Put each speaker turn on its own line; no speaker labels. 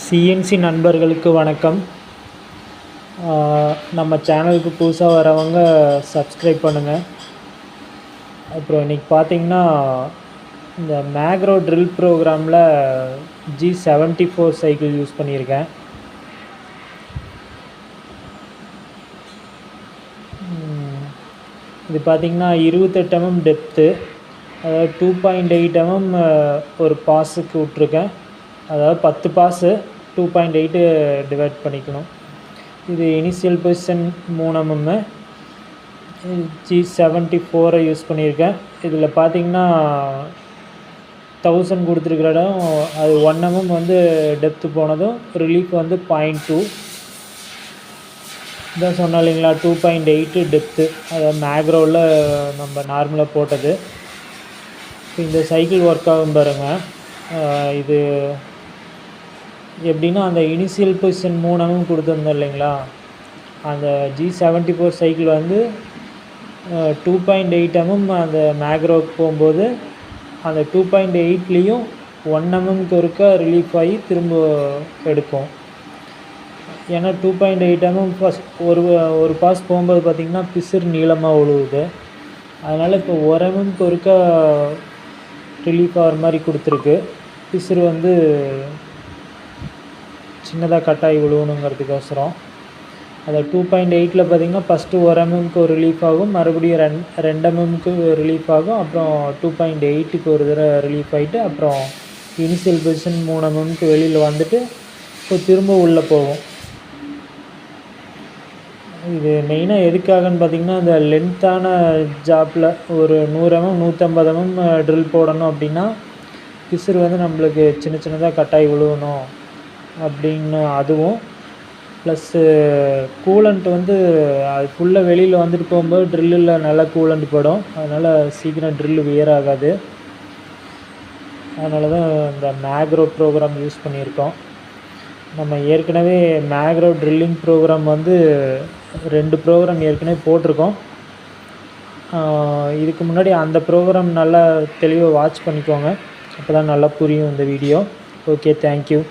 CNC நண்பர்களுக்கு வணக்கம். நம்ம சேனலுக்கு புதுசாக வரவங்க சப்ஸ்கிரைப் பண்ணுங்கள். அப்புறம் இன்றைக்கி பார்த்திங்கன்னா இந்த மேக்ரோ ட்ரில் ப்ரோக்ராமில் G74 சைக்கிள் யூஸ் பண்ணியிருக்கேன். இது பார்த்திங்கன்னா 28 mm டெப்த்து, அதாவது 2.8 mm ஒரு பாஸுக்கு விட்ருக்கேன். அதாவது 10 பாஸு 2.8 டிவைட் பண்ணிக்கணும். இது initial position 3 mm, G74 use பண்ணியிருக்கேன். இதில் பார்த்திங்கன்னா 1000 கொடுத்துருக்குற இடம் அது 1 mm வந்து டெப்த்து போனதும் ரிலீஃப் வந்து 0.2 இதான் சொன்னோம் இல்லைங்களா. 2.8 டெப்த்து, அதாவது மேக்ரோவில் நம்ம நார்மலாக போட்டது. இந்த சைக்கிள் ஒர்க் ஆகும் பாருங்கள். இது எப்படின்னா அந்த இனிஷியல் பொசிஷன் 3 mm கொடுத்துருந்தோம் இல்லைங்களா, அந்த G74 சைக்கிள் வந்து 2.8 mm அந்த மேக்ரோவுக்கு போகும்போது அந்த 2.8லேயும் 1 mm ஒருக்கா ரிலீஃப் ஆகி திரும்ப எடுக்கும். ஏன்னா 2.8 mm ஃபஸ்ட் ஒரு பாஸ் போகும்போது பார்த்திங்கன்னா பிசுறு நீளமாக விழுவுது. அதனால் இப்போ 1 mm ஒருக்கா ரிலீஃப் ஆகிற மாதிரி கொடுத்துருக்கு. பிசுறு வந்து சின்னதாக கட்டாகி விழுவணுங்கிறதுக்கோசரம். அதை 2.8ல் பார்த்திங்கன்னா ஃபஸ்ட்டு 1 mm ஒரு ரிலீஃப் ஆகும், மறுபடியும் 2 mm ரிலீஃப் ஆகும், அப்புறம் 2.8க்கு ஒரு தடவை ரிலீஃப் ஆகிட்டு அப்புறம் இனிஷியல் பொசிஷன் 3 mm வெளியில் வந்துட்டு இப்போ திரும்ப உள்ளே போகும். இது மெயினாக எதுக்காகன்னு பார்த்திங்கன்னா இந்த லென்த்தான ஜாப்பில் ஒரு 100 mm 150 mm ட்ரில் போடணும் அப்படின்னா பிசுறு வந்து நம்மளுக்கு சின்ன சின்னதாக கட்டாகி விழுவணும் அப்படின்னு. அதுவும் ப்ளஸ்ஸு கூலண்ட் வந்து அது ஃபுல்லாக வெளியில் வந்துட்டு போகும்போது ட்ரில்லில் நல்லா கூலண்ட் படும். அதனால் சீக்கிரம் ட்ரில்லு வியர் ஆகாது. அதனால தான் இந்த மேக்ரோ ப்ரோக்ராம் யூஸ் பண்ணியிருக்கோம். நம்ம ஏற்கனவே மேக்ரோ ட்ரில்லிங் ப்ரோக்ராம் வந்து 2 ப்ரோக்ராம் ஏற்கனவே போட்டிருக்கோம். இதுக்கு முன்னாடி அந்த ப்ரோக்ராம் நல்லா தெளிவாக வாட்ச் பண்ணிக்கோங்க, அப்போ தான் நல்லா புரியும் இந்த வீடியோ. Okay, thank you.